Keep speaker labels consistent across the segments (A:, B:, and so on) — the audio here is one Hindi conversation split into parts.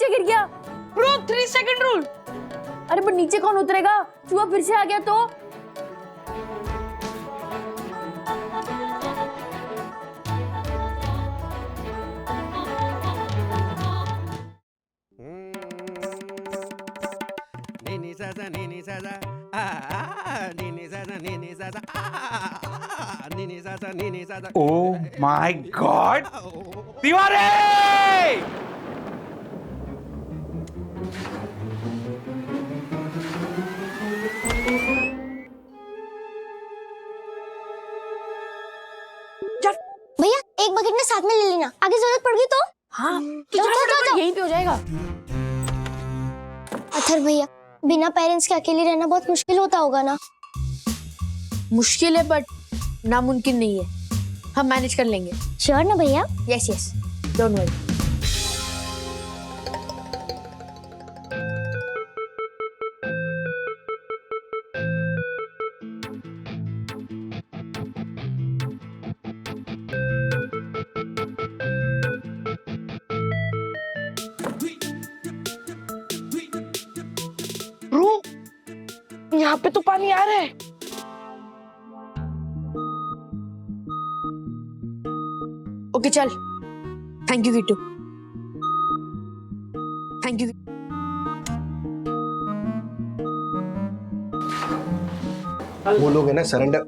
A: नीचे गिर गया।
B: Bro 3 second rule.
A: अरे पर नीचे कौन उतरेगा? चूहा फिर से आ गया तो?
C: ओह माय गॉड, दीवारे!
D: भैया एक बकेट में साथ में ले लेना, आगे जरूरत पड़ गई तो।
A: हाँ
D: जाओ, जाओ, जाओ, जाओ।
A: यहीं पे हो जाएगा।
D: अथर भैया, बिना पेरेंट्स के अकेले रहना बहुत मुश्किल होता होगा ना?
A: मुश्किल है बट नामुमकिन नहीं है, हम मैनेज कर लेंगे।
D: श्योर ना भैया?
A: Yes yes, don't worry.
B: Bro यहाँ पे तो पानी आ रहा है।
A: ओके चल। Thank you Kittu, thank you.
E: वो लोग है ना सरेंडर।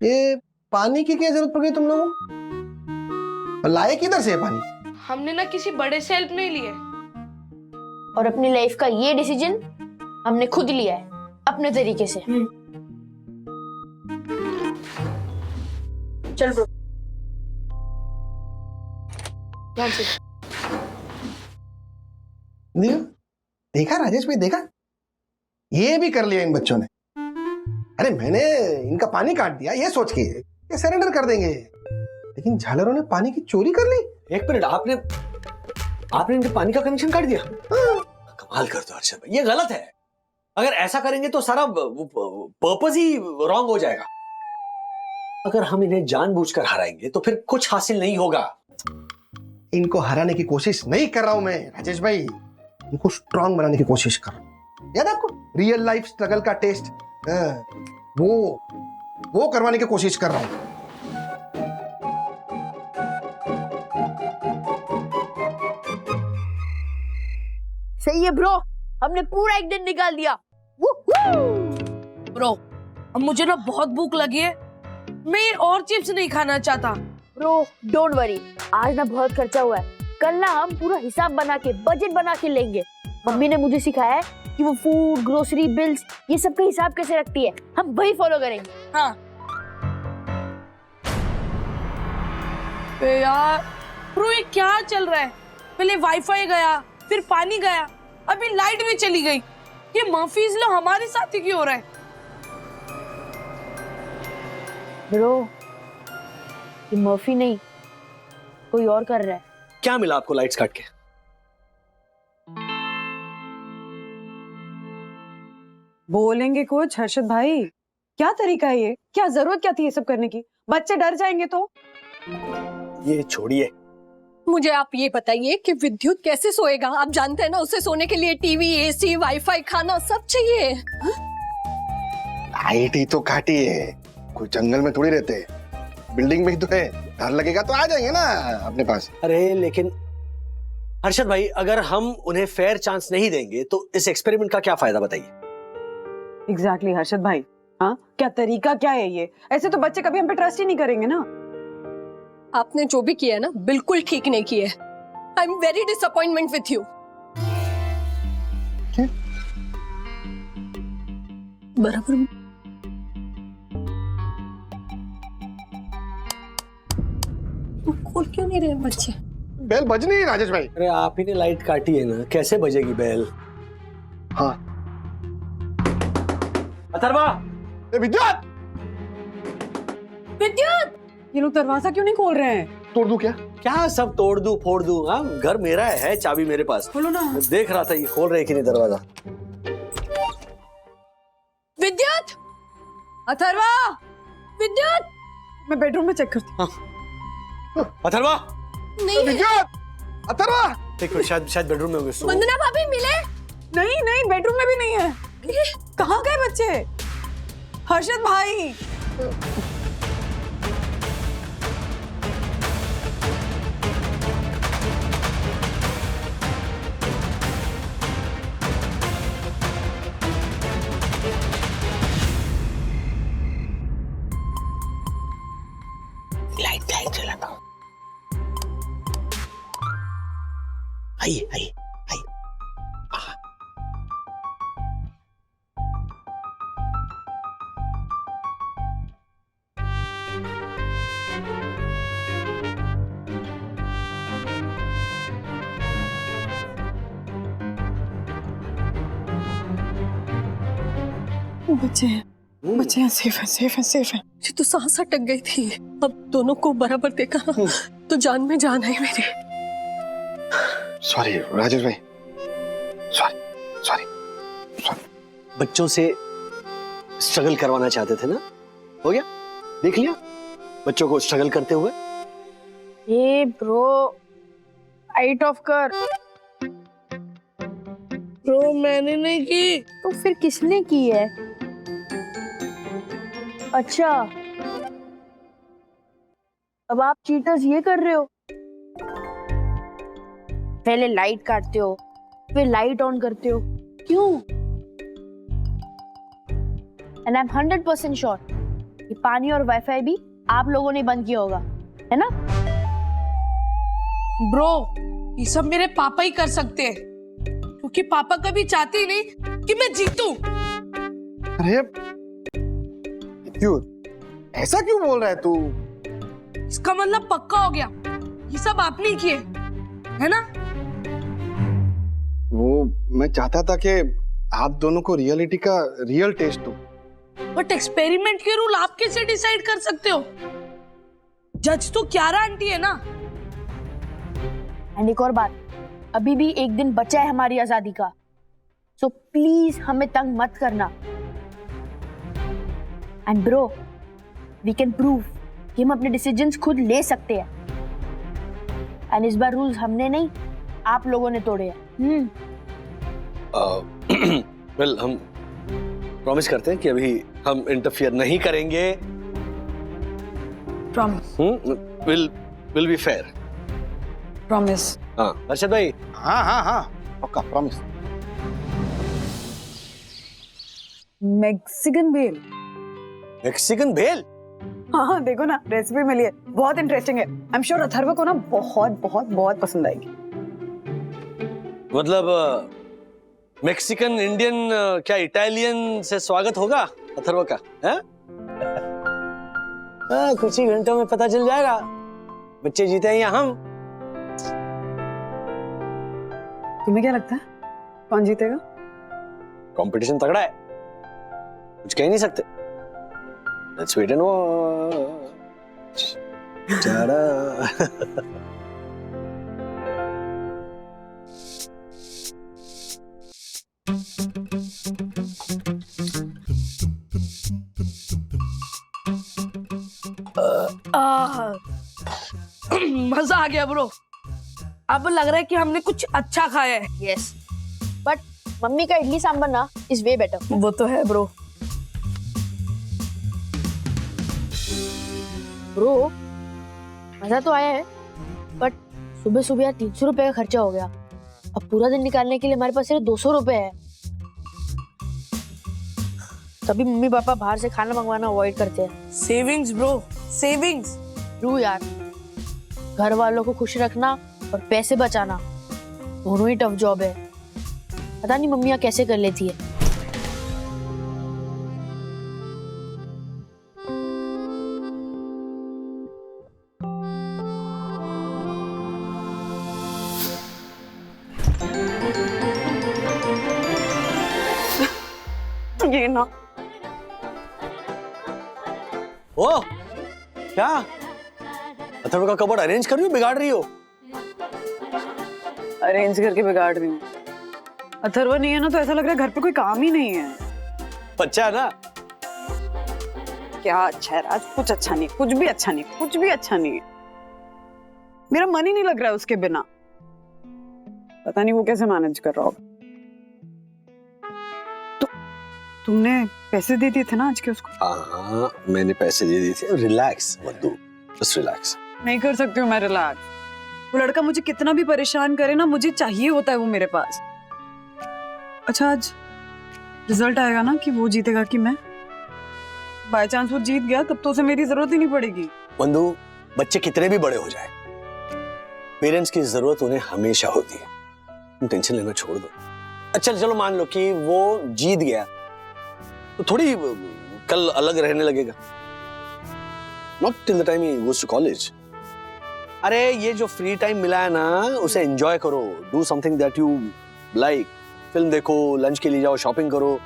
E: ये पानी की क्या जरूरत पड़ गई तुम लोगों को? लाए किधर से पानी?
B: हमने ना किसी बड़े से हेल्प नहीं ली है
A: और अपनी लाइफ का ये डिसीजन हमने खुद लिया है अपने तरीके से। चल ब्रो, ध्यान से।
E: देखा राजेश भाई, देखा ये भी कर लिया इन बच्चों ने। अरे मैंने इनका पानी काट दिया ये सोच के ये सरेंडर कर देंगे, लेकिन झालरों ने पानी की चोरी कर ली।
F: एक मिनट, आपने इनके पानी का कनेक्शन काट दिया? कमाल कर दो हर्षद भाई, ये गलत है। अगर ऐसा करेंगे तो सारा पर्पस ही रॉन्ग हो जाएगा। अगर हम इन्हें जानबूझकर हराएंगे तो फिर कुछ हासिल नहीं होगा।
E: इनको हराने की कोशिश नहीं कर रहा हूं मैं राजेश भाई, इनको स्ट्रांग बनाने की कोशिश कर रहा हूं। याद है आपको रियल लाइफ स्ट्रगल का टेस्ट? वो करवाने की कोशिश कर रहा हूं।
A: सही है ब्रो, हमने पूरा एक दिन निकाल दिया।
B: ब्रो। अब मुझे ना बहुत भूख लगी है, मैं और चिप्स नहीं खाना चाहता।
A: ब्रो डोंट वरी, आज ना बहुत खर्चा हुआ है, कल ना हम पूरा हिसाब बना के बजट बना के लेंगे। मम्मी ने मुझे सिखाया है कि वो फूड, ग्रोसरी बिल्स, ये सब का हिसाब कैसे रखती है, हम वही फॉलो करेंगे।
B: हाँ यार ब्रो, ये क्या चल रहा है? पहले वाईफाई गया, फिर पानी गया, अभी लाइट भी चली गई। ये मफीज लो हमारे साथ ही क्यों हो रहा है?
A: ब्रो ये मर्फी नहीं, कोई और कर रहा है।
F: क्या मिला आपको लाइट्स काट के?
G: बोलेंगे कुछ हर्षद भाई? क्या तरीका है ये? क्या जरूरत क्या थी ये सब करने की? बच्चे डर जाएंगे तो।
F: ये छोड़िए,
H: मुझे आप ये बताइए कि विद्युत कैसे सोएगा? आप जानते हैं ना, उसे सोने के लिए टीवी, एसी, वाईफाई, खाना सब चाहिए।
E: लाइट ही तो काटी है, कोई जंगल में थोड़ी रहते, बिल्डिंग में ही तो है। डर लगेगा तो आ जाएंगे ना अपने पास।
F: अरे लेकिन हर्षद भाई, अगर हम उन्हें फेयर चांस नहीं देंगे तो इस एक्सपेरिमेंट का क्या फायदा बताइए?
G: एग्जैक्टली हर्षद भाई, हाँ क्या तरीका क्या है ये? ऐसे तो बच्चे कभी हम पे ट्रस्ट ही नहीं करेंगे ना।
H: आपने जो भी किया है ना, बिल्कुल ठीक नहीं किया है। I am very disappointment with you. बराबर खोल क्यों नहीं रहे बच्चे?
E: बेल बज नहीं राजेश भाई।
F: अरे आप ही ने लाइट काटी है ना, कैसे बजेगी बेल?
E: हाँ
F: अथर्वा,
E: विद्युत,
B: विद्युत,
G: ये लोग दरवाजा क्यों नहीं खोल रहे हैं?
E: तोड़ दूं क्या?
F: क्या सब तोड़ दूं फोड़ दूं? हाँ, घर मेरा है, चाबी मेरे पास।
G: खोलो ना।
F: मैं देख रहा था ये खोल रहे कि नहीं दरवाजा।
H: विद्युत, अथर्वा, विद्युत।
G: मैं बेडरूम में चेक करती हूँ।
F: अथर्वा
H: नहीं
E: विद्युत, अथर्वा,
F: एक मिनट, शायद बेडरूम में होंगे।
H: वंदना भाभी मिले?
G: नहीं नहीं, बेडरूम में भी नहीं है। कहाँ गए बच्चे? हर्षद भाई,
F: लाइट जलाता हूँ। आइए।
G: बच्चे हैं, सेफ है।
H: मुझे तो सांस अटक गई थी। अब दोनों को बराबर देखा ना तो जान में जान आई मेरी।
E: सॉरी राजेश भाई, सॉरी।
F: बच्चों से स्ट्रगल करवाना चाहते थे ना, हो गया, देख लिया बच्चों को स्ट्रगल करते हुए।
A: ये ब्रो, लाइट ऑफ कर।
B: ब्रो मैंने नहीं की।
A: तो फिर किसने की है? अच्छा, अब आप चीटर्स ये कर रहे हो, पहले लाइट काटते हो, फिर लाइट ऑन करते हो, क्यों? एंड आई एम 100% श्योर कि पानी और वाईफाई भी आप लोगों ने बंद किया होगा, है ना?
B: ब्रो ये सब मेरे पापा ही कर सकते हैं, क्योंकि पापा कभी चाहते ही नहीं कि मैं जीतूं।
E: अरे विद्युत, ऐसा क्यों बोल रहा है तू?
B: इसका मतलब पक्का हो गया, ये सब आपने ही किए, है ना?
E: वो मैं चाहता था कि आप दोनों को रियलिटी का रियल टेस्ट दूं।
B: बट एक्सपेरिमेंट के रूल आप कैसे डिसाइड कर सकते हो? जज तो क्यारा आंटी है ना।
A: एंड एक और बात, अभी भी एक दिन बचा है हमारी आजादी का, सो प्लीज हमें तंग मत करना। And bro, we can prove कि हम अपने डिसीजंस खुद ले सकते हैं। एंड इस बार रूल्स हमने नहीं, आप लोगों ने तोड़े हैं।
F: वेल, हम प्रॉमिस करते हैं कि अभी हम इंटरफियर नहीं करेंगे।
G: Promise.
F: Will be fair.
G: Promise.
F: हाँ हर्षद भाई।
E: हाँ, पक्का प्रॉमिस।
G: मैक्सिकन भेल।
F: मैक्सिकन भेल?
G: हाँ, देखो ना, रेसिपी मिली है, बहुत इंटरेस्टिंग है। आई एम श्योर अथर्व को ना बहुत पसंद आएगी।
F: मतलब मैक्सिकन, इंडियन, क्या इटालियन से स्वागत होगा अथर्व का? है? कुछ ही घंटों में पता चल जाएगा बच्चे जीते हैं या हम।
G: तुम्हें क्या लगता है कौन जीतेगा?
F: कंपटीशन तगड़ा है, कुछ कह नहीं सकते। Let's wait and watch. Ta-da.
B: मजा आ गया ब्रो, अब लग रहा है कि हमने कुछ अच्छा खाया है।
A: यस, बट मम्मी का इडली सांभर ना इज वे बेटर।
B: वो तो है ब्रो।
A: ब्रो, मजा तो आया है, बट सुबह सुबह 300 रुपए का खर्चा हो गया। अब पूरा दिन निकालने के लिए हमारे पास सिर्फ 200 रुपए है। तभी मम्मी पापा बाहर से खाना मंगवाना अवॉइड करते हैं।
B: Savings bro, savings.
A: ट्रू यार, घर वालों को खुश रखना और पैसे बचाना दोनों ही टफ जॉब है। पता नहीं मम्मियाँ कैसे कर लेती है।
G: ये ना,
F: ओ क्या अथर्व का कबर्ड अरेंज कर रही हो, बिगाड़ रही हो?
G: अरेंज करके बिगाड़ रही हूँ। अथर्व नहीं है ना तो ऐसा लग रहा है घर पे कोई काम ही नहीं है।
F: अच्छा है ना?
G: क्या अच्छा है राज? कुछ अच्छा नहीं, कुछ भी अच्छा नहीं, कुछ भी अच्छा नहीं है। मेरा मन ही नहीं लग रहा है उसके बिना। पता नहीं वो कैसे मैनेज कर रहा होगा। तो तुमने पैसे दे दिए थे ना आज के उसको?
F: हाँ, मैंने पैसे दे दिए थे। रिलैक्स मत दो, बस रिलैक्स।
G: नहीं कर सकती हूँ मैं रिलैक्स। वो लड़का मुझे कितना भी परेशान करे ना, मुझे चाहिए होता है वो मेरे पास। अच्छा, आज रिजल्ट आएगा ना कि वो जीतेगा कि मैं? बाय चांस वो जीत गया तब तो उसे मेरी जरूरत ही नहीं पड़ेगी।
F: बंधु, बच्चे कितने भी बड़े हो जाए, पेरेंट्स की जरूरत उन्हें हमेशा होती है। तुम टेंशन लेना छोड़ दो। अच्छा चलो मान लो कि वो जीत गया, तो थोड़ी कल अलग रहने लगेगा। Not till the time he goes to college. अरे ये जो फ्री टाइम मिला है ना, उसे एंजॉय करो। Do something that you like. Film देखो, लंच के लिए जाओ, शॉपिंग करो।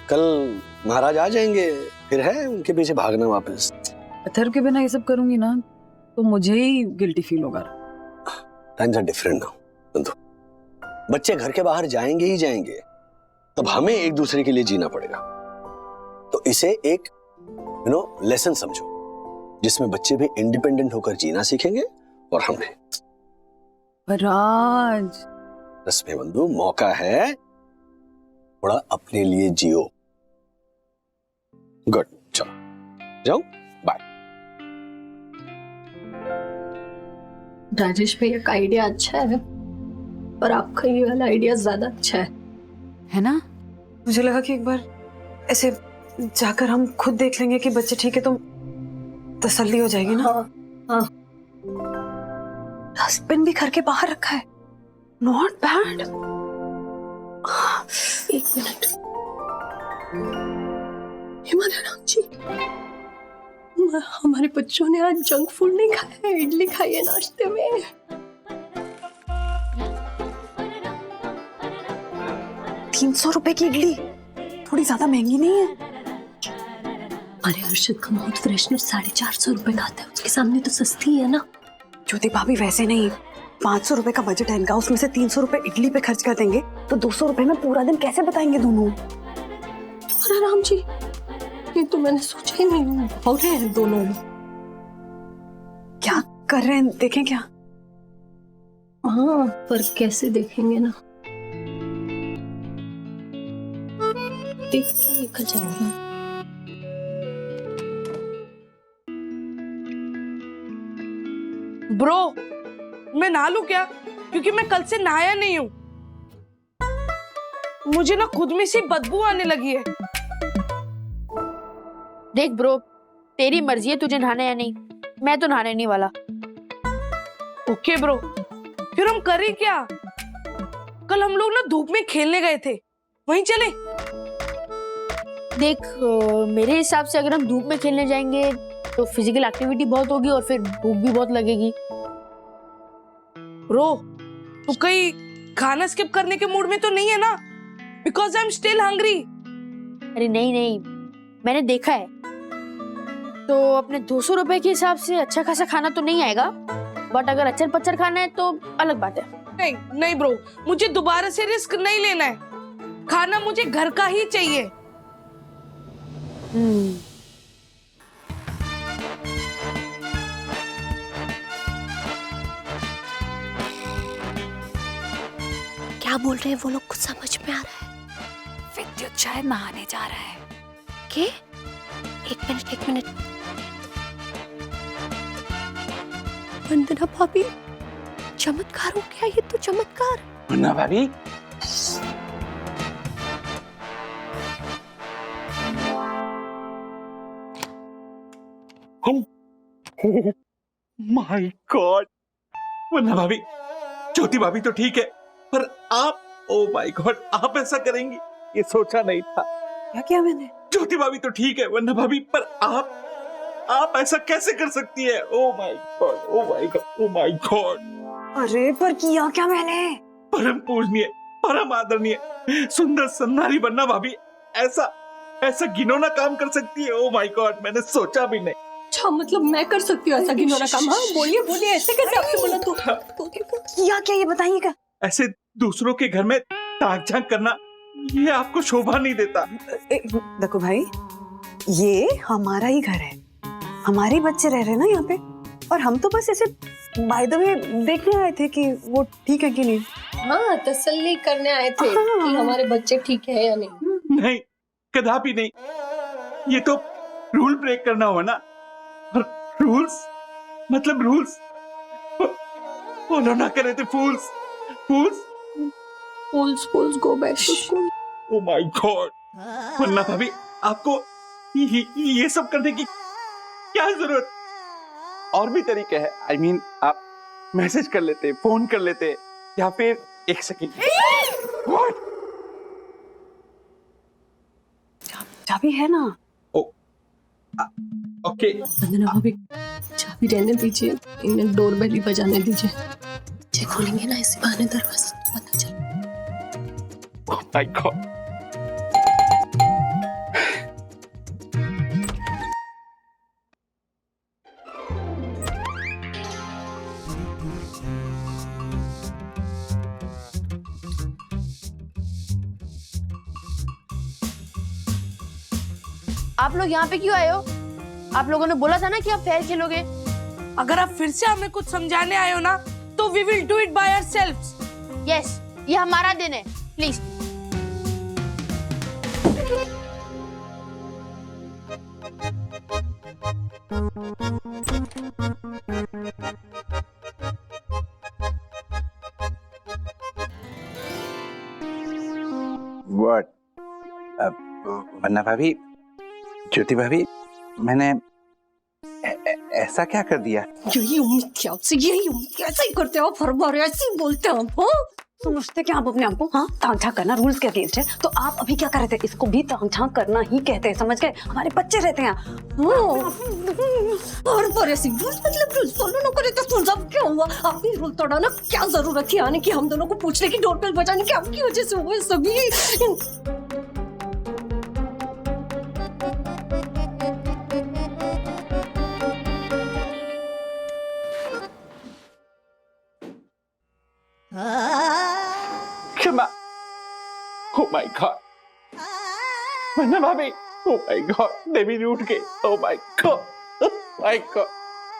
F: कल महाराज आ जाएंगे, फिर है उनके पीछे भागना वापस।
G: अथर्व के बिना ये सब करूंगी ना तो मुझे ही गिल्टी फील होगा।
F: टाइम्स आर डिफरेंट नाउ बंधु। बच्चे घर के बाहर जाएंगे ही जाएंगे, तब हमें एक दूसरे के लिए जीना पड़ेगा। तो इसे एक लेसन समझो, जिसमें बच्चे भी इंडिपेंडेंट होकर जीना सीखेंगे और हम भी।
G: राज,
F: रस में बंधु, मौका है, थोड़ा अपने लिए जियो। गुड, चलो जाओ, बाय।
H: राजेश भैया का आइडिया अच्छा है, पर आपका ये वाला आइडिया ज्यादा अच्छा
G: है ना? मुझे लगा कि एक बार ऐसे जाकर हम खुद देख लेंगे कि बच्चे ठीक है तो तसल्ली हो जाएगी ना।
H: हाँ।
G: डस्टबिन भी घर के बाहर रखा है, नॉट बैड।
H: एक मिनट, हिमालय जी, हमारे बच्चों ने आज जंक फूड नहीं खाया है, इडली खाई है नाश्ते में।
G: 300 रुपए की इडली थोड़ी ज्यादा महंगी नहीं है?
H: अरे हर्षद का माउथ फ्रेशनर 450 रुपए का आता है, उसके सामने तो सस्ती है ना।
G: ज्योति भाभी वैसे नहीं, 500 रुपए का बजट है इनका, उसमें से 300 रुपए इडली पे खर्च कर देंगे तो 200 रुपए में पूरा दिन कैसे बताएंगे दोनों?
H: अरे राम जी, ये तो मैंने सोचा ही नहीं। हो रहे हैं दोनों।
G: क्या कर रहे हैं, देखें क्या?
H: हाँ, पर कैसे देखेंगे ना, देख के निकल जाएंगे।
B: ब्रो, मैं नहा लूं क्या? क्योंकि मैं कल से नहाया नहीं हूं। मुझे ना खुद में से बदबू आने लगी है।
A: देख ब्रो, तेरी मर्जी है तुझे नहाना या नहीं, मैं तो नहाने नहीं वाला।
B: ओके ब्रो, फिर हम करें क्या? कल हम लोग ना धूप में खेलने गए थे, वहीं चले?
A: देख मेरे हिसाब से अगर हम धूप में खेलने जाएंगे तो फिजिकल एक्टिविटी बहुत होगी और फिर भूख भी बहुत लगेगी।
B: ब्रो, तू कहीं खाना स्किप करने के मूड में तो नहीं है ना? Because I am still hungry.
A: अरे नहीं नहीं, मैंने देखा है, तो अपने 200 रुपए के हिसाब से अच्छा खासा खाना तो नहीं आएगा, बट अगर अचर पचर खाना है तो अलग बात है।
B: नहीं नहीं ब्रो, मुझे दोबारा से रिस्क नहीं लेना है। खाना मुझे घर का ही चाहिए।
H: क्या बोल रहे हैं वो लोग, कुछ समझ में आ रहा है?
G: विद्युत शायद नहाने जा रहा है।
H: के? एक मिनट। वंदना भाभी, चमत्कार हो गया, ये तो चमत्कार।
C: वंदना भाभी, माय गॉड, वंदना भाभी, ज्योति भाभी तो ठीक है, पर आप, ओ माय गॉड, आप ऐसा करेंगी ये सोचा नहीं था।
G: क्या किया मैंने?
C: ज्योति भाभी तो ठीक है वंदना भाभी, पर आप ऐसा कैसे कर सकती है? ओ my God, O my God, O my God.
G: अरे पर किया क्या मैंने?
C: परम पूजनीय, परम आदरणीय, सुंदर सन्नारी वंदना भाभी ऐसा घिनौना काम कर सकती है? ओ माय गॉड, मैंने सोचा भी नहीं।
H: अच्छा, मतलब मैं कर सकती हूँ ऐसा घिनौना काम? हाँ बोलिए, ऐसे कैसे आपसे बोला? तो
G: किया क्या ये बताइएगा।
C: ऐसे दूसरों के घर में ताक झांक करना, ये आपको शोभा नहीं देता।
G: देखो भाई, ये हमारा ही घर है, हमारे बच्चे रह रहे हैं ना यहाँ पे, और हम तो बस ऐसे बाय द वे देखने आए थे कि वो ठीक है कि नहीं।
H: हाँ, तसल्ली करने आए थे कि हमारे बच्चे ठीक है या नहीं।
C: नहीं, कदापि नहीं। ये तो रूल ब्रेक करना हुआ ना। रूल्स मतलब रूल्स फॉलो ना करे थे fools.
H: Fools go back to school.
C: Oh my god, वरना भाभी आपको ये सब करने की क्या जरूरत? और भी तरीके हैं। आई मीन आप मैसेज कर लेते, फोन कर लेते, या फिर एक सेकंड। व्हाट?
G: चाबी है ना।
C: ओके।
H: वंदना भाभी, चाबी रहने दीजिए, इन्हें डोरबेल ही बजाने दीजिए। चेक खोलेंगे ना इसी बहाने दरवाजा पता चल।
C: Oh my God.
A: आप लोग यहाँ पे क्यों आए हो? आप लोगों ने बोला था ना कि आप फेयर खेलोगे।
B: अगर आप फिर से हमें कुछ समझाने आए हो ना, तो we will do it by ourselves.
A: Yes, ये हमारा दिन है, प्लीज।
I: व्हाट? वन्ना भाभी, ज्योति भाभी, मैंने ऐसा क्या कर दिया?
H: यही उम्मीद थी आपसे, यही उम्मीद। ऐसे ही करते हो आप, हर बार ऐसे ही बोलते हो आप। हाँ,
G: समझते क्या आप अपने आप को? हाँ, ताक झांक करना रूल्स के अगेंस्ट है। तो आप अभी क्या कर रहे थे? इसको भी ताक झांक करना ही कहते हैं, समझ गए? हमारे बच्चे रहते हैं।
H: हर बार ऐसे रूल्स मतलब रूल्स फॉलो ना करे तो फिर सब क्या हुआ? आपने रूल तोड़ाना क्या जरूरत थी आने की? हम दोनों को पूछने की, डोरबेल बजाने की आपकी वजह से हुए सभी।
C: क्षमा। ओह माय गॉड, वन्ना भाभी, ओह माय गॉड, देवी ने उठ गई। Oh my God,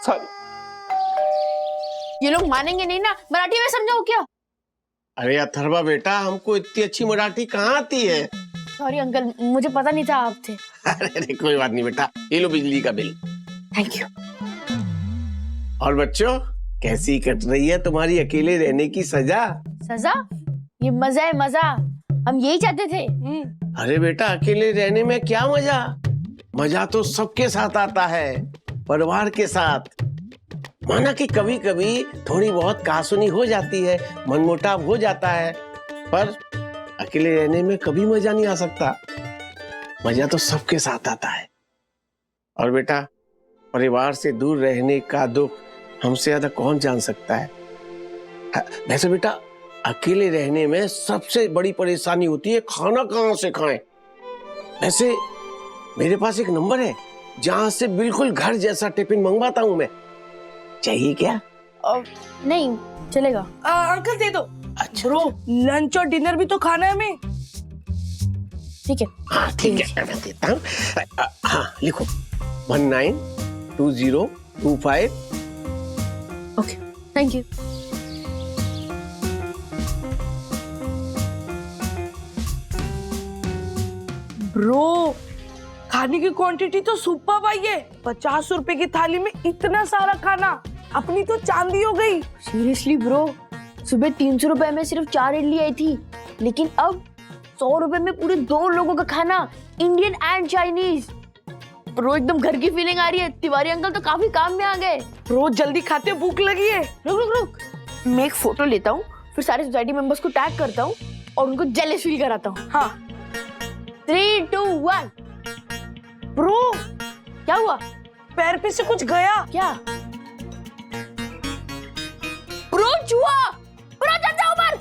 C: sorry.
A: ये लोग मानेंगे नहीं ना, मराठी में समझाओ क्या?
J: अरे अथर्वा बेटा, हमको इतनी अच्छी मराठी कहाँ आती है?
A: सॉरी अंकल, मुझे पता नहीं था आप थे।
J: अरे कोई बात नहीं बेटा, ये लो बिजली का बिल।
A: Thank you.
J: और बच्चों, कैसी कट रही है तुम्हारी अकेले रहने की सजा?
A: सजा? ये मजा है, मजा। हम यही चाहते थे।
J: अरे बेटा, अकेले रहने में क्या मजा? मजा तो सबके साथ आता है, परिवार के साथ। माना कि कभी कभी थोड़ी बहुत कहासुनी हो जाती है, मनमुटाव हो जाता है, पर अकेले रहने में कभी मजा नहीं आ सकता। मजा तो सबके साथ आता है। और बेटा, परिवार से दूर रहने का दुख हमसे ज्यादा कौन जान सकता है? वैसे बेटा, अकेले रहने में सबसे बड़ी परेशानी होती है खाना कहाँ से खाएं। वैसे मेरे पास एक नंबर है जहाँ से बिल्कुल घर जैसा टिफिन मंगवाता हूँ मैं। चाहिए क्या?
A: नहीं, चलेगा।
B: अंकल दे दो।
J: अच्छा
B: ब्रो, लंच और डिनर भी तो खाना है हमें।
A: ठीक है।
J: हाँ ठीक है, मैं देता हूँ। हाँ लिखो, 192025।
A: Okay, thank you.
B: ब्रो, खाने की क्वांटिटी तो सुपर आई है। 50 रुपए की थाली में इतना सारा खाना, अपनी तो चांदी हो गई।
A: सीरियसली ब्रो, सुबह 300 रुपए में सिर्फ 4 इडली आई थी, लेकिन अब 100 रुपए में पूरे 2 लोगों का खाना, इंडियन एंड चाइनीज। ब्रो, एकदम घर की फीलिंग आ रही है। तिवारी अंकल तो काफी काम में आ गए।
B: ब्रो, जल्दी खाते, भूख लगी है।
A: रुक रुक रुक, मैं एक फोटो लेता हूँ, फिर सारे सोसाइटी मेंबर्स को टैग करता हूँ और उनको जेलस फील कराता हूँ।
B: हाँ।
A: 3, 2, 1।
B: ब्रो,
A: क्या हुआ?
B: पैर पे से कुछ गया।
A: क्या? ब्रो, चूहा! ब्रो, चल जाओ ऊपर!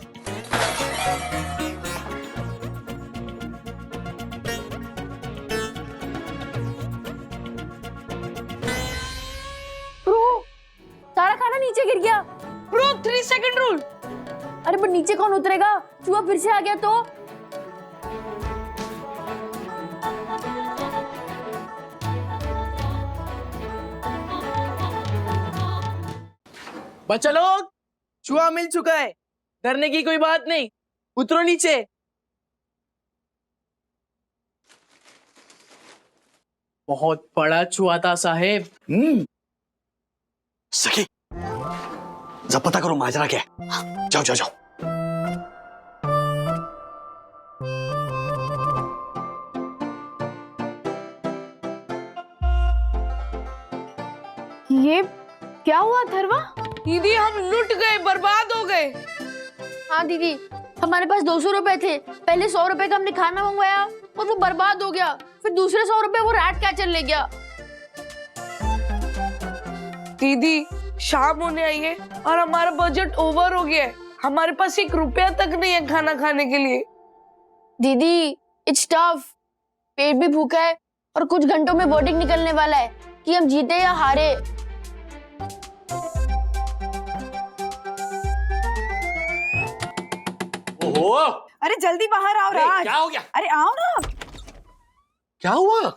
A: ब्रो, सारा खाना नीचे गिर गया।
B: Bro, 3 second rule.
A: अरे पर नीचे कौन उतरेगा? चूहा फिर से आ गया तो?
K: बच्चा लोग, चूहा मिल चुका है, डरने की कोई बात नहीं, उतरो नीचे। बहुत बड़ा चूहा था साहेब।
F: सखी, जब पता करो माजरा क्या है। जाओ जाओ जाओ।
A: ये क्या हुआ थरवा?
B: दीदी हम लुट गए, बर्बाद हो गए।
A: हाँ दीदी, हमारे पास 200 रुपए थे। पहले 100 रुपए का हमने खाना मंगवाया और वो बर्बाद हो गया। फिर दूसरे 100 रुपए वो रैट कैचर ले गया।
B: दीदी शाम होने आई है और हमारा बजट ओवर हो गया है। हमारे पास 1 रुपया तक नहीं है खाना खाने के लिए।
A: दीदी इट्स टफ, पेट भी भूखा है और कुछ घंटों में वर्डिक्ट निकलने वाला है कि हम जीते या हारे।
F: ओहो,
G: अरे जल्दी बाहर आओ राज।
F: क्या हो गया?
G: अरे आओ ना।
F: क्या हुआ?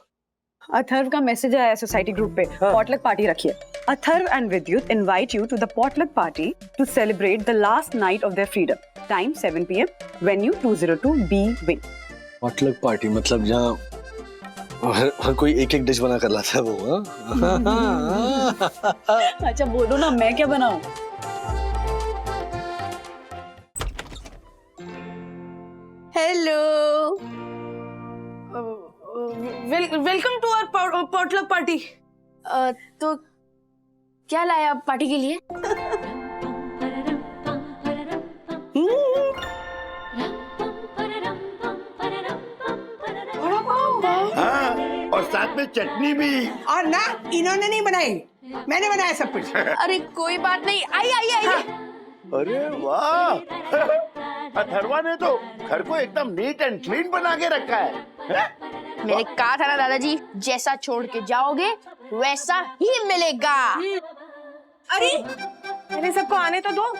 G: अथर्व का मैसेज आया सोसाइटी ग्रुप पे, पॉटलक पार्टी रखिए। Atharva and Vidyut invite you to the potluck party to celebrate the last night of their freedom. Time 7 PM, venue 202B wing.
F: Potluck party मतलब जहाँ हर कोई एक एक डिश बना कर लाता है वो।
G: अच्छा बोलो ना, मैं क्या बनाऊं?
B: Hello, welcome to our potluck party.
A: तो क्या लाया आप पार्टी के लिए?
J: हाँ, और साथ में चटनी भी।
L: और ना इन्होंने नहीं बनाई, मैंने बनाया सब कुछ।
A: अरे कोई बात नहीं, आई आई आई।
J: अरे वाह, अथर्वा ने तो घर को एकदम नीट एंड क्लीन बना के रखा है।
A: मैंने कहा था ना दादाजी, जैसा छोड़ के जाओगे वैसा ही मिलेगा।
L: अरे मेरे सबको आने तो दो।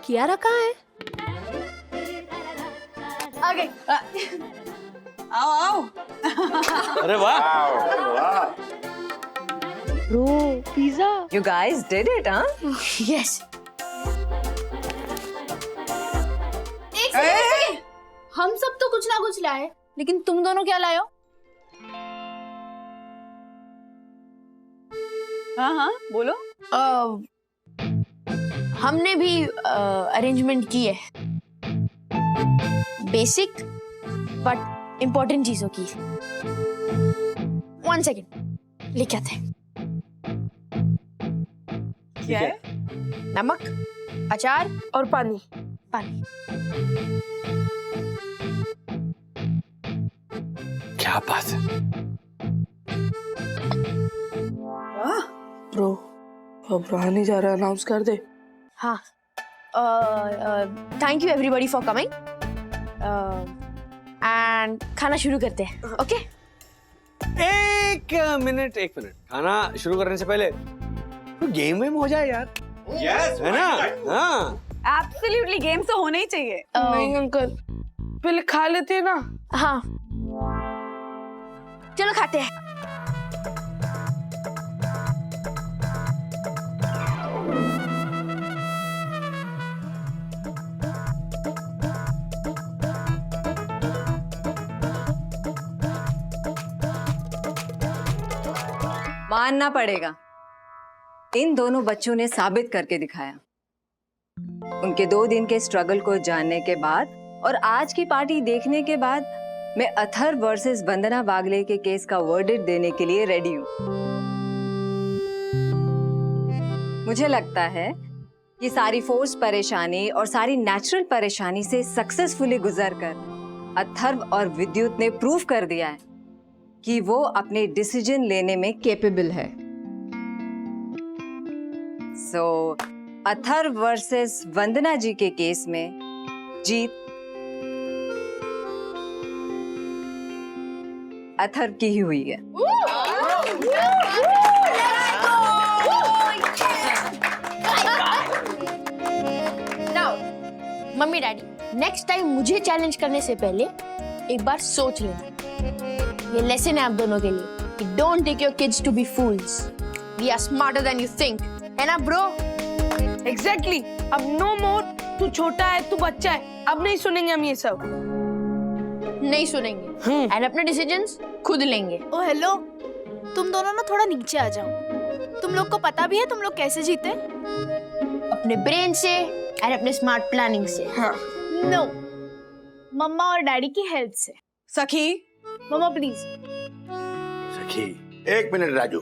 H: किया रखा है।
A: आगे
G: आओ आओ।
F: अरे वाह।
A: Bro, pizza.
H: You guys did it, huh?
A: Yes. एक सेकंड, हम सब तो कुछ ना कुछ लाए, लेकिन तुम दोनों क्या लाए हो?
G: हाँ हाँ बोलो।
A: हमने भी अरेंजमेंट की है, बेसिक बट इम्पोर्टेंट चीजों की। 1 सेकेंड, लेके आते हैं।
G: क्या है?
A: नमक, अचार
B: और पानी।
A: पानी।
F: क्या बात है।
B: ब्रो, अब रहा नहीं जा रहा, अनाउंस कर दे।
A: हाँ, thank you everybody for coming and खाना शुरू करते हैं। ओके?
F: एक मिनट। खाना शुरू करने से पहले तो गेम वेम हो जाए यार।
C: यस,
F: है ना? हाँ।
G: एब्सोल्युटली, गेम तो होने ही चाहिए।
B: नहीं अंकल, पहले खा लेते हैं ना।
A: हाँ, चलो खाते हैं।
H: मानना पड़ेगा, इन दोनों बच्चों ने साबित करके दिखाया। उनके 2 दिन के स्ट्रगल को जानने के बाद और आज की पार्टी देखने के बाद मैं अथर्व वर्सेस वंदना बागले के केस का वर्डिक्ट देने के लिए रेडी हूँ। मुझे लगता है कि सारी फोर्स परेशानी और सारी नेचुरल परेशानी से सक्सेसफुली गुजरकर अथर्व और विद्युत ने प्रूव कर दिया है कि वो अपने डिसीजन लेने में कैपेबल है। सो अथर्व वर्सेस वंदना जी के केस में जीत अथर्व की ही हुई है।
A: Now mummy daddy, next time मुझे चैलेंज करने से पहले एक बार सोच लेना। ये लेसन है आप दोनों के लिए कि don't take your kids to be fools. We are smarter than you think, है ना ब्रो?
B: एग्जैक्टली। अब नो मोर, तू छोटा है, तू बच्चा है, अब नहीं सुनेंगे हम ये सब।
A: नहीं सुनेंगे एंड अपने डिसीजंस खुद लेंगे।
M: ओ हेलो, तुम दोनों ना थोड़ा नीचे आ जाओ। तुम लोग को पता भी है तुम लोग कैसे जीते?
A: अपने ब्रेन से और अपने स्मार्ट प्लानिंग से।
B: हाँ।
M: नो, मम्मा और डैडी की हेल्प से।
L: सखी,
M: मम्मा प्लीज।
J: सखी,
N: एक मिनट राजू,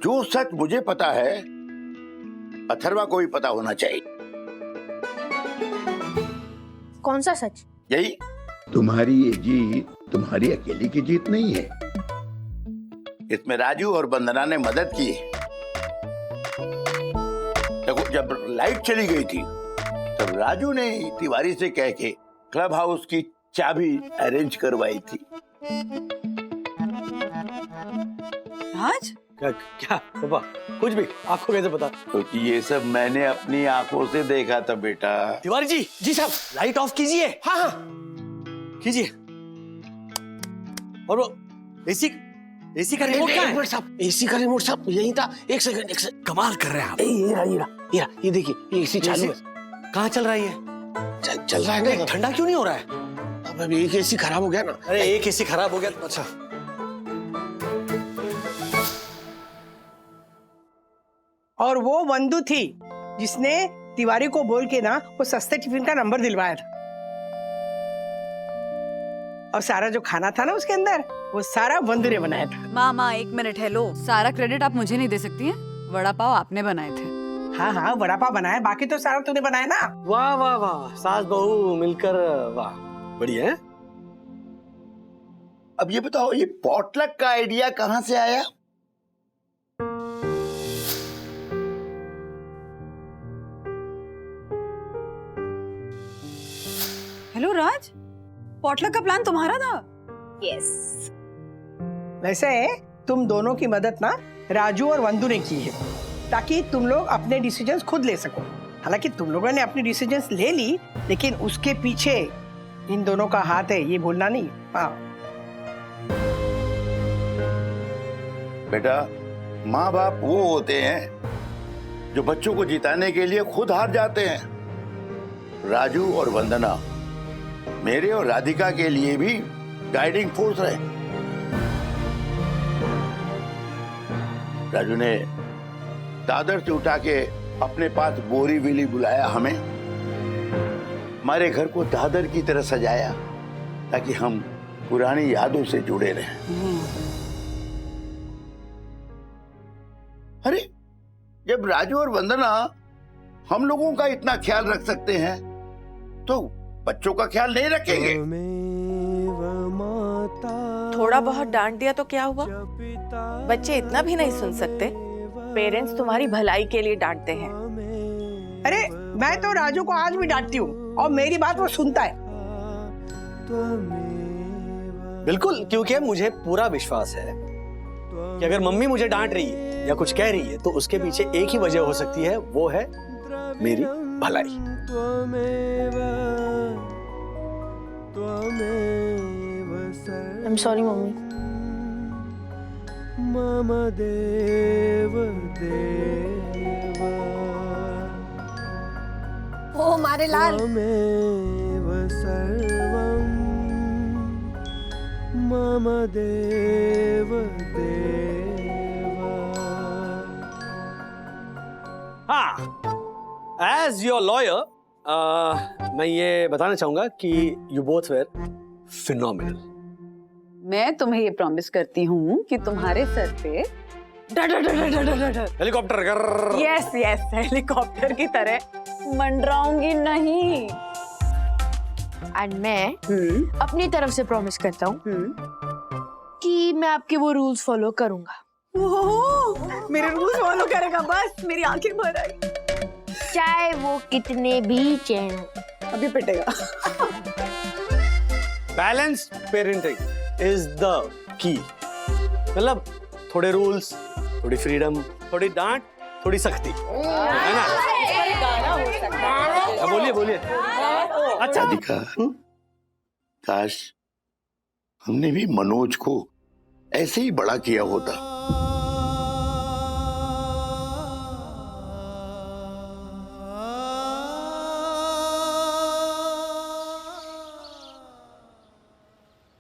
N: जो सच मुझे पता है अथर्वा को भी पता होना चाहिए।
A: कौन सा सच?
N: यही, तुम्हारी ये जीत तुम्हारी अकेली की जीत नहीं है, इसमें राजू और वंदना ने मदद की है। देखो, जब लाइट चली गई थी तब राजू ने तिवारी से कह के क्लब हाउस की चाबी अरेंज करवाई थी।
G: राज,
F: क्या पापा, कुछ भी? आपको कैसे पता?
N: क्योंकि ये सब मैंने अपनी आंखों से देखा था बेटा।
F: तिवारी जी, जी साहब, लाइट ऑफ कीजिए। हाँ हाँ कीजिए। और वो एसी का रिमोट कहाँ है?
J: साहब, एसी का रिमोट साहब यही था। एक सेकंड।
F: कमाल कर रहे हैं आप।
J: ये देखिए, ये एसी चालू है।
F: कहाँ चल रहा है ये?
J: चल रहा है ना।
F: ठंडा क्यों नहीं हो रहा है?
J: अब अभी एक एसी खराब हो गया ना।
F: अरे एक एसी खराब हो गया तो अच्छा।
K: और वो वंदु थी जिसने तिवारी को बोल के ना वो सस्ते टिफिन का नंबर दिलवाया था। और सारा जो खाना था ना उसके अंदर, वो सारा वंदु ने बनाया था।
G: मामा एक मिनट, हेलो। सारा क्रेडिट आप मुझे नहीं दे सकती हैं। वड़ा पाव आपने बनाए थे।
K: हाँ हाँ, वड़ा पाव बनाया, बाकी तो सारा तूने बनाया ना।
F: वाह वाह वाह, सास बहू मिलकर, वाह बढ़िया है।
N: अब ये बताओ, ये पॉटलक का आइडिया कहाँ से आया?
G: हेलो राज, पॉटलक का प्लान तुम्हारा था?
M: यस।
K: वैसे तुम दोनों की मदद ना राजू और वंदु ने की है, ताकि तुम लोग अपने डिसीजंस खुद ले सको। हालांकि तुम लोगों ने अपनी डिसीजंस ले ली, लेकिन उसके पीछे इन दोनों का हाथ है, ये भूलना नहीं। हाँ
N: बेटा, माँ बाप वो होते हैं जो बच्चों को जिताने के लिए खुद हार जाते हैं। राजू और वंदना मेरे और राधिका के लिए भी गाइडिंग फोर्स रहे। राजू ने दादर से उठा के अपने पास बोरीवली बुलाया हमें, हमारे घर को दादर की तरह सजाया ताकि हम पुरानी यादों से जुड़े रहें। अरे, जब राजू और वंदना हम लोगों का इतना ख्याल रख सकते हैं तो बच्चों का ख्याल नहीं रखेंगे?
L: थोड़ा बहुत डांट दिया तो क्या हुआ? बच्चे इतना भी नहीं सुन सकते। पेरेंट्स तुम्हारी भलाई के लिए डांटते हैं।
K: अरे, मैं तो राजू को आज भी डांटती हूँ और मेरी बात वो सुनता है।
F: बिल्कुल, क्योंकि मुझे पूरा विश्वास है कि अगर मम्मी मुझे डांट रही है या कुछ कह रही है तो उसके पीछे एक ही वजह हो सकती है, वो है मेरी भलाई।
A: I'm sorry mummy.
M: ओ मारे लाल।
F: हाँ, एज योर लॉयर मैं ये बताना चाहूंगा कि यू बोथ वेर फिनोमिनल।
G: मैं तुम्हें ये प्रॉमिस करती हूँ कि तुम्हारे सर पे
F: हेलीकॉप्टर
G: यस यस हेलीकॉप्टर की तरह मंडराऊंगी नहीं।
A: एंड मैं अपनी तरफ से प्रॉमिस करता हूँ कि मैं आपके वो रूल्स फॉलो करूंगा।
G: ओह, मेरे रूल्स फॉलो करेगा, बस मेरी आंखें भर आई।
A: चाहे वो कितने भी चैन हो।
G: अभी पिटेगा।
F: Balanced parenting is the key. मतलब थोड़े रूल्स, थोड़ी फ्रीडम, थोड़ी डांट, थोड़ी सख्ती, है ना? बोलिए बोलिए।
N: अच्छा दिखा, काश हमने भी मनोज को ऐसे ही बड़ा किया होता।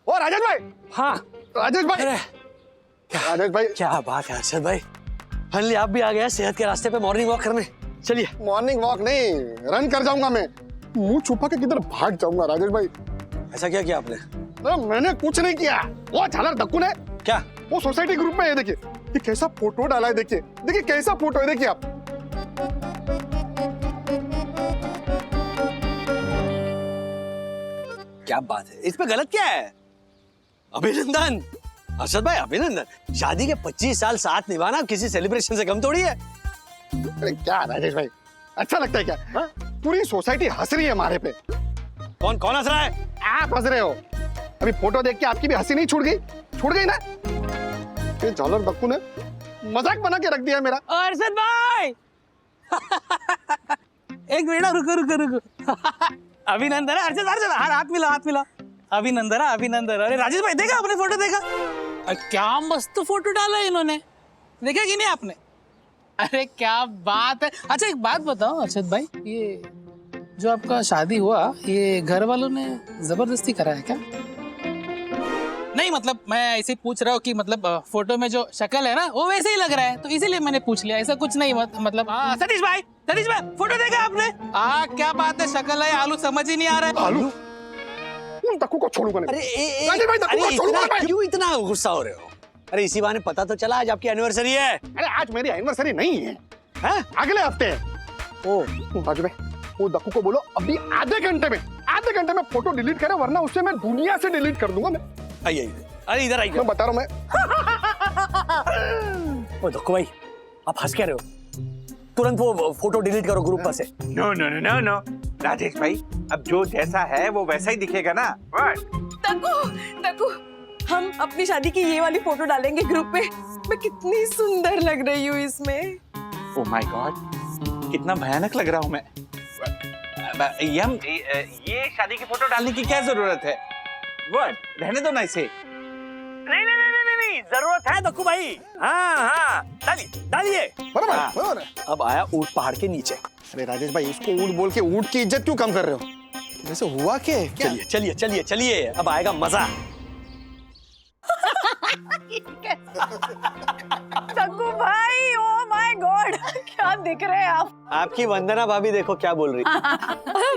E: ओ राजेश भाई।
F: हाँ
E: राजेश भाई। राजेश भाई,
F: क्या बात है अर्षद भाई, फाइनली आप भी आ गए सेहत के रास्ते पे मॉर्निंग वॉक करने। चलिए।
E: मॉर्निंग वॉक नहीं, रन कर जाऊंगा मैं। मुंह छुपा के किधर भाग जाऊंगा राजेश भाई।
F: ऐसा क्या किया आपने?
E: मैंने कुछ नहीं किया। वो झालर दक्कू ने
F: क्या
E: वो सोसाइटी ग्रुप में, ये देखिए, ये कैसा फोटो डाला है, देखिए देखिए कैसा फोटो है, देखिए आप।
F: क्या बात है, इसमें गलत क्या है? अभिनंदन अर्षद भाई, अभिनंदन। शादी के 25 साल साथ निभाना किसी सेलिब्रेशन से कम थोड़ी है।
E: अरे क्या राजेश भाई, अच्छा लगता है क्या? हा? पूरी सोसाइटी हंस रही है हमारे पे।
F: कौन कौन हंस रहा है?
E: आप हंस रहे हो। अभी फोटो देख के आपकी भी हंसी नहीं छूट गई? छूट गई ना? ये झालर दक्कू ने मजाक बना के रख दिया मेरा।
B: अर्षद भाई एक मिनट, रुको रुको रुको। अभिनंदन है अर्षद, अर्षद हाथ मिला। अभिनंदन है, अभिनंदन। अरे राजेश भाई देखा आपने फोटो देखा? क्या मस्त फोटो डाला है इन्होंने, देखा कि नहीं आपने? अरे क्या बात है। अच्छा एक बात बताओ अर्षद भाई, ये जो आपका शादी हुआ ये घर वालों ने जबरदस्ती करा है क्या? नहीं मतलब मैं ऐसे पूछ रहा हूँ कि मतलब फोटो में जो शक्ल है ना वो वैसे ही लग रहा है, तो इसीलिए मैंने पूछ लिया, ऐसा कुछ नहीं मतलब। सतीश भाई फोटो देखा आपने? क्या बात है, शक्ल है आलू समझ ही नहीं आ रहा है।
E: आलू? उन दक्कू को छोड़ूंगा नहीं।
F: अरे क्यों इतना गुस्सा हो रहे हो? अरे इसी बहाने पता तो चला आज आपकी एनिवर्सरी है।
E: अरे आज मेरी एनिवर्सरी नहीं है, अगले हफ्ते है। ओ राजू भाई, वो दक्कू को बोलो अभी आधे घंटे में फोटो डिलीट करे, वरना उससे मैं दुनिया से डिलीट कर दूंगा मैं।
F: आइए, अरे इधर आइए,
E: मैं बता रहा हूँ मैं।
F: ओ दक्कू भाई, आप हंस क्या रहे हो? तुरंत वो फोटो डिलीट करो ग्रुप पर से।
I: नो राजेश भाई, अब जो जैसा है वो वैसा ही दिखेगा ना।
B: दक्कू हम अपनी शादी की ये वाली फोटो डालेंगे ग्रुप पे। मैं कितनी सुंदर लग रही हूँ इसमें।
I: ओह माय गॉड, कितना भयानक लग रहा हूँ मैं। ये शादी की फोटो डालने की क्या जरूरत है? रहने दो ना इसे।
F: नहीं, जरूरत है दक्कू भाई। हाँ डालिए।
E: बराबर।
F: अब आया ऊंट पहाड़ के नीचे।
E: अरे राजेश भाई, इसको ऊंट बोल के ऊंट की इज्जत क्यों कम कर रहे हो? वैसे हुआ क्या?
F: चलिए, अब आएगा मजा।
B: दक्कू भाई, ओ माय गॉड, क्या दिख रहे हैं आप?
F: आपकी वंदना भाभी देखो क्या बोल रही है।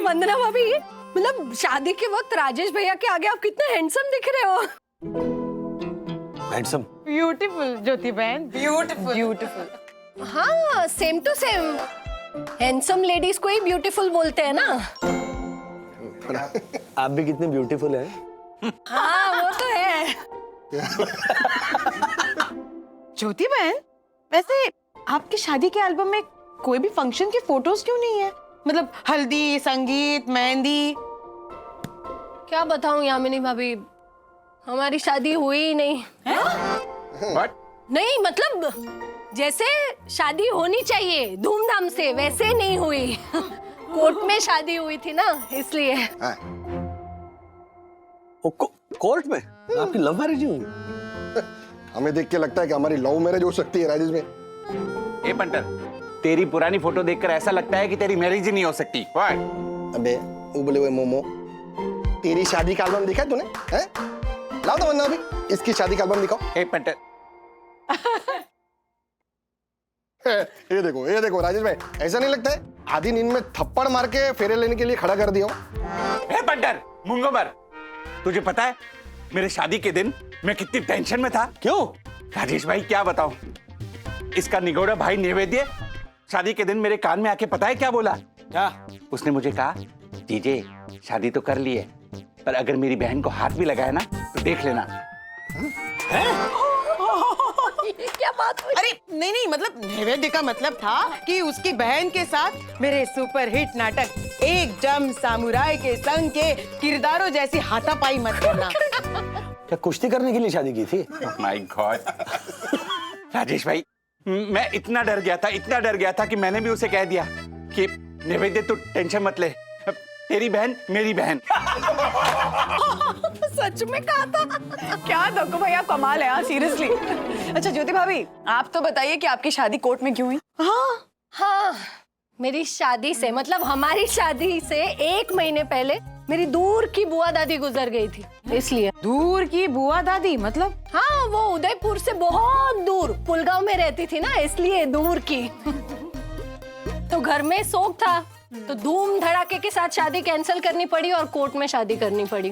H: वंदना भाभी, मतलब शादी के वक्त राजेश भैया के आगे आप कितने हैंडसम दिख रहे हो।
F: हैंडसम?
B: ब्यूटीफुल ज्योति बहन, ब्यूटीफुल।
H: हाँ, same to same. Handsome ladies को ही ब्यूटीफुल बोलते हैं ना।
F: आप भी कितने ब्यूटीफुल हैं।
H: हाँ वो तो है।
B: ज्योति बहन, वैसे आपकी शादी के एल्बम में कोई भी फंक्शन की फोटोज क्यों नहीं है? मतलब हल्दी, संगीत, मेहंदी।
H: क्या बताऊं यामिनी भाभी, हमारी शादी हुई ही नहीं। नहीं मतलब जैसे शादी होनी चाहिए धूमधाम से, वैसे नहीं हुई। कोर्ट में शादी हुई थी ना, इसलिए।
F: कोर्ट में? आपकी लव मैरिज हुई?
E: हमें देख के लगता है कि हमारी लव मैरिज हो सकती है राजेश में।
I: ए पंटर, तेरी पुरानी फोटो देखकर ऐसा लगता है कि तेरी मैरिज ही नहीं हो सकती।
E: अबे उबले हुए मोमो, तेरी शादी का एल्बम दिखा तूने? हैं? लाओ तो वरना अभी इसकी शादी का एल्बम दिखाओ।
I: ए पंटर,
E: ये देखो राजेश भाई, ऐसा नहीं लगता है आधी नींद में थप्पड़ मार के फेरे लेने के लिए खड़ा कर दिया हूं?
I: ए पंटर, मुंगो मर, तुझे पता है मेरे शादी के दिन मैं कितनी टेंशन में था?
F: क्यों?
I: राजेश भाई क्या बताऊं, इसका निगोड़ा भाई नैवेद्य शादी के दिन मेरे कान में आके पता है क्या बोला?
F: क्या?
I: उसने मुझे कहा, जीजे शादी तो कर ली है, पर अगर मेरी बहन को हाथ भी लगाया ना तो देख लेना।
H: क्या बात हुई?
K: अरे नहीं, मतलब नैवेद्य का मतलब था कि उसकी बहन के साथ मेरे सुपरहिट नाटक एकदम सामुराई के संग के किरदारों जैसी हाथापाई मत करना।
F: क्या कुश्ती करने के लिए शादी की थी?
I: माय गॉड राजेश भाई, मैं इतना डर गया था कि मैंने भी उसे कह दिया कि नैवेद्य तू टेंशन मत ले, तेरी बहन मेरी बहन।
L: सच में कहा था।
G: क्या दक्कू भैया कमाल है यार, सीरियसली। अच्छा ज्योति भाभी, आप तो बताइए कि आपकी शादी कोर्ट में क्यों हुई?
D: हाँ, मेरी शादी से मतलब हमारी शादी से 1 महीने पहले मेरी दूर की बुआ दादी गुजर गई थी, इसलिए।
G: दूर की बुआ दादी मतलब?
D: हाँ, वो उदयपुर से बहुत दूर पुलगांव में रहती थी ना, इसलिए दूर की। तो घर में शोक था, तो धूम धड़ाके के साथ शादी कैंसिल करनी पड़ी और कोर्ट में शादी करनी पड़ी।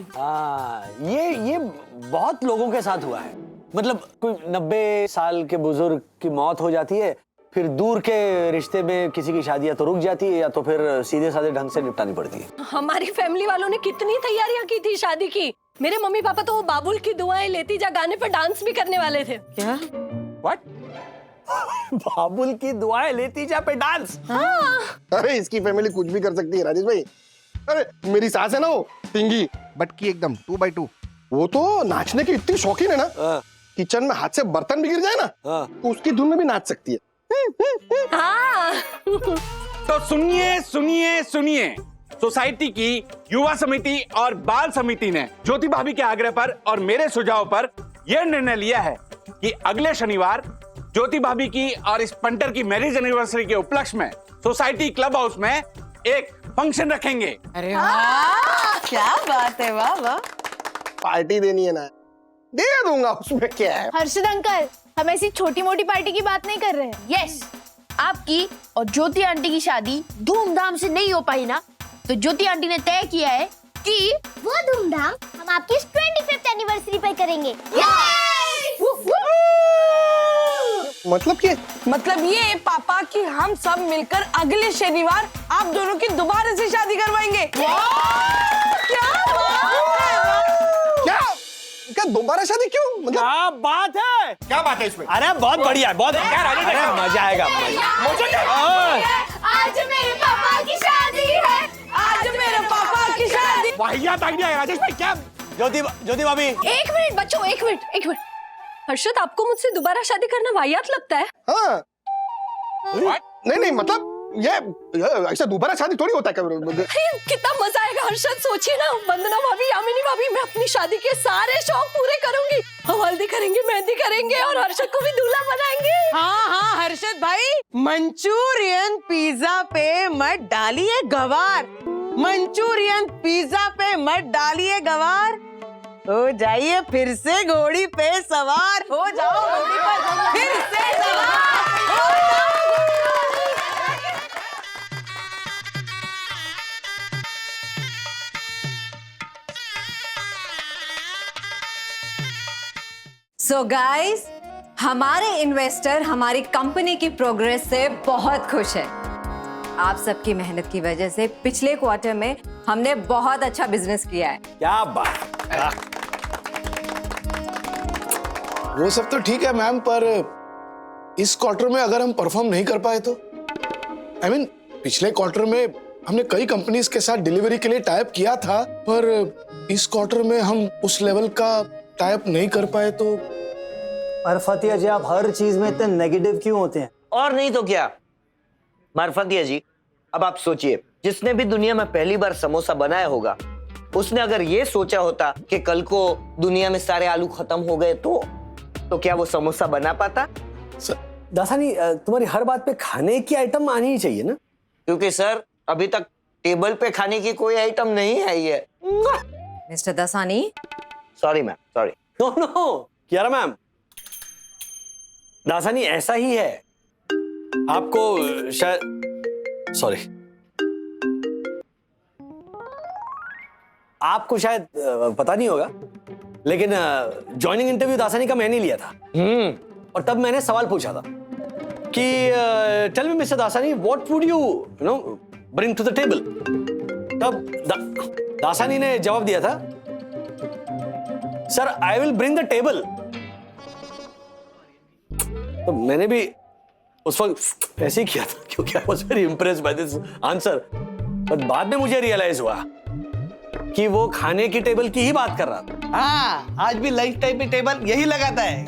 F: ये बहुत लोगों के साथ हुआ है। मतलब कोई 90 साल के बुजुर्ग की मौत हो जाती है, फिर दूर के रिश्ते में किसी की शादी या तो रुक जाती है या तो फिर सीधे साधे ढंग से निपटानी पड़ती है।
D: हमारी फैमिली वालों ने कितनी तैयारियां की थी शादी की। मेरे मम्मी पापा तो वो बाबुल की दुआएं लेती जा गाने पर डांस भी करने वाले थे।
F: क्या? What? बाबुल की दुआएं लेती जा पे डांस?
D: हाँ।
E: अरे इसकी फैमिली कुछ भी कर सकती है राजेश भाई। अरे मेरी सास है ना, वो पिंगी बटकी एकदम 2x2, वो तो नाचने की इतनी शौकीन है ना, किचन में हाथ से बर्तन भी गिर जाए ना तो उसकी धुन में भी नाच सकती है।
D: हाँ।
I: तो सुनिए सुनिए सुनिए, सोसाइटी की युवा समिति और बाल समिति ने ज्योति भाभी के आग्रह पर और मेरे सुझाव पर यह निर्णय लिया है कि अगले शनिवार ज्योति भाभी की और इस पंटर की मैरिज एनिवर्सरी के उपलक्ष्य में सोसाइटी क्लब हाउस में एक फंक्शन रखेंगे।
G: अरे वाह, क्या बात है, वाह वाह।
E: पार्टी देनी है ना, दे दूंगा, उसमें क्या है।
M: हर्षद अंकल, हम ऐसी छोटी मोटी पार्टी की बात नहीं कर रहे हैं।
A: यस, आपकी और ज्योति आंटी की शादी धूमधाम से नहीं हो पाई ना, तो ज्योति आंटी ने तय किया है कि
D: वो धूमधाम हम आपकी 25th एनिवर्सरी पे करेंगे।
G: मतलब ये पापा कि हम सब मिलकर अगले शनिवार आप दोनों की दोबारा से शादी करवाएंगे। क्या
E: क्या दोबारा शादी क्यों? मतलब
F: क्या बात है,
E: क्या बात है इसमें?
F: अरे बहुत बढ़िया है, बहुत अरे मजा आएगा।
M: आज मेरे पापा की शादी है,
G: आज मेरे पापा की शादी।
F: वाहियात आइडिया है राजेश भाई। क्या ज्योति भाभी,
D: 1 मिनट बच्चों, 1 मिनट। हर्षद, आपको मुझसे दोबारा शादी करना वाहियात लगता है?
E: हाँ। नहीं मतलब ये ऐसा दोबारा शादी थोड़ी होता है।
D: कितना मजा आएगा हर्षद, सोचिए ना, वंदना भाभी, यामिनी भाभी, मैं अपनी शादी के सारे शौक पूरे करूंगी। हम हल्दी करेंगे, मेहंदी करेंगे और हर्षद को भी दूल्हा बनाएंगे।
G: हाँ हर्षद भाई, मंचूरियन पिज्जा पे मत डालिए गवार, मंचूरियन पिज्जा पे मत डालिए गवार। हो जाइए फिर से घोड़ी पे सवार, हो जाओ घोड़ी पर फिर से सवार, हो जाओ।
H: सो गाइस, हमारे इन्वेस्टर हमारी कंपनी की प्रोग्रेस से बहुत खुश है। आप सबकी मेहनत की वजह से पिछले क्वार्टर में हमने बहुत अच्छा बिजनेस किया है।
F: क्या बात।
O: वो सब तो ठीक है मैम, पर इस क्वार्टर में अगर हम परफॉर्म नहीं कर पाए तो I mean, पिछले क्वार्टर में हमने कई कंपनीज के साथ डिलीवरी के लिए टाइप किया था, पर इस क्वार्टर में हम उस लेवल का टाइप नहीं कर पाए तो।
P: मरफतिया जी, आप हर चीज में इतने नेगेटिव क्यों होते हैं?
Q: और नहीं तो क्या मरफतिया जी, अब आप सोचिए, जिसने भी दुनिया में पहली बार समोसा बनाया होगा, उसने अगर ये सोचा होता कि कल को दुनिया में सारे आलू खत्म हो गए तो क्या वो समोसा बना पाता?
F: दासानी, तुम्हारी हर बात पे खाने की आइटम आनी ही चाहिए ना,
Q: क्योंकि सर अभी तक टेबल पे खाने की कोई आइटम नहीं है ये।
H: Mister Dasani,
Q: sorry ma'am, sorry.
F: No Kiara ma'am, Dasani ऐसा ही है, आपको शायद आपको शायद पता नहीं होगा, लेकिन ज्वाइनिंग इंटरव्यू दासानी का मैंने लिया था। और तब मैंने सवाल पूछा था कि tell me mister Dasani, what would you know bring to the table. तब दासानी ने जवाब दिया था, sir I will bring the table. तो मैंने भी उस वक्त ऐसे ही किया था, क्योंकि I was very impressed by this answer. But बाद में मुझे रियलाइज हुआ कि वो खाने की टेबल की ही बात कर रहा था।
K: हाँ, आज भी लंच टाइम पे टेबल यही लगाता है।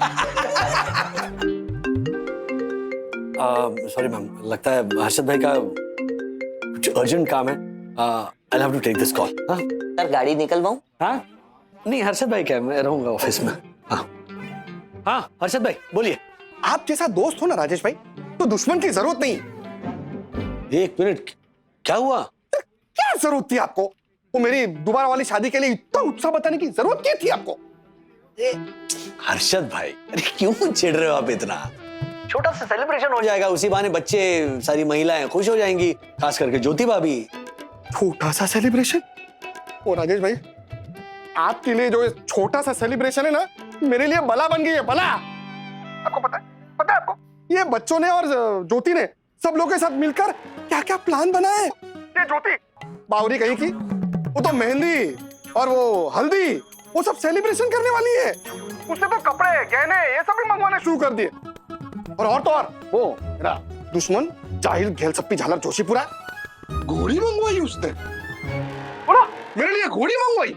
F: सॉरी मैम, लगता है हर्षद भाई का कुछ अर्जेंट काम है। I have to take this call.
Q: Sir गाड़ी निकलवाऊं?
F: हाँ नहीं हर्षद भाई क्या, मैं रहूंगा ऑफिस में। हाँ हाँ हर्षद भाई बोलिए।
E: आप जैसा दोस्त हो ना राजेश भाई, तो दुश्मन की जरूरत नहीं।
F: एक मिनट, क्या हुआ?
E: क्या जरूरत थी आपको? वो मेरी दोबारा वाली शादी के लिए इतना उत्साह बताने की जरूरत क्या थी आपको?
F: हर्षद भाई, अरे क्यों चिढ़ रहे हो आप इतना? छोटा सा सेलिब्रेशन हो जाएगा, उसी बहाने बच्चे, सारी महिलाएं खुश हो जाएंगी, खास करके ज्योति भाभी।
E: छोटा सा सेलिब्रेशन? ओ राजेश भाई, आपके लिए जो छोटा सा सेलिब्रेशन है ना, मेरे लिए बला बन गई है, बला। आपको पता है आपको, ये बच्चों ने और ज्योति ने सब लोगों के साथ मिलकर क्या क्या प्लान बनाए। ये ज्योति बावरी कहीं की, वो तो मेहंदी और वो हल्दी, वो सब सेलिब्रेशन करने वाली है। उसने तो कपड़े, गहने, ये सब भी मंगवाने शुरू कर दिए। और तो और वो मेरा दुश्मन जाहिल घेलसप्पी झालर जोशीपुरा, घोड़ी मंगवाई उसने। बोला मेरे लिए घोड़ी मंगवाई।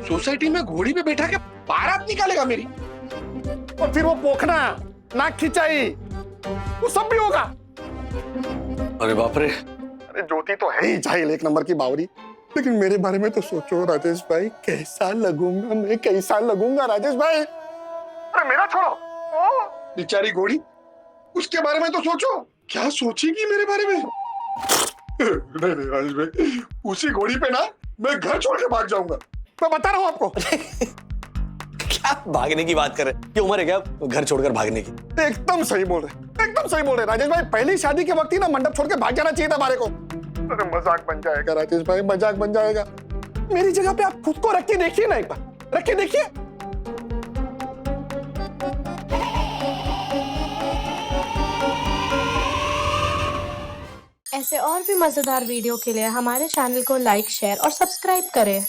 E: सोसाइटी में घोड़ी पे बैठा के बारात निकालेगा मेरी, और फिर वो पोखना, नाक खिंचाई, वो सब भी होगा।
F: अरे बाप रे।
E: अरे ज्योति तो है ही जाहिल एक नंबर की बावरी, लेकिन मेरे बारे में तो सोचो राजेश भाई, कैसा लगूंगा मैं, कैसा लगूंगा राजेश भाई। अरे मेरा छोड़ो, ओ बेचारी घोड़ी, उसके बारे में तो सोचो, क्या सोचेगी मेरे बारे में। नहीं राजेश भाई, उसी घोड़ी पे ना मैं घर छोड़ के भाग जाऊंगा, मैं बता रहा हूँ आपको।
F: क्या भागने की बात कर रहे हैं? ये उम्र है क्या घर छोड़कर भागने की?
E: एकदम सही बोल रहे, एकदम सही बोल रहे राजेश भाई। पहली शादी के वक्त ही ना मंडप छोड़ के भाग जाना चाहिए था हमारे को। अरे मजाक बन जाएगा राजेश भाई, मजाक बन जाएगा। मेरी जगह पे आप खुद को रख के देखिए ना, एक बार रख के देखिए।
R: ऐसे और भी मजेदार वीडियो के लिए हमारे चैनल को लाइक, शेयर और सब्सक्राइब करें।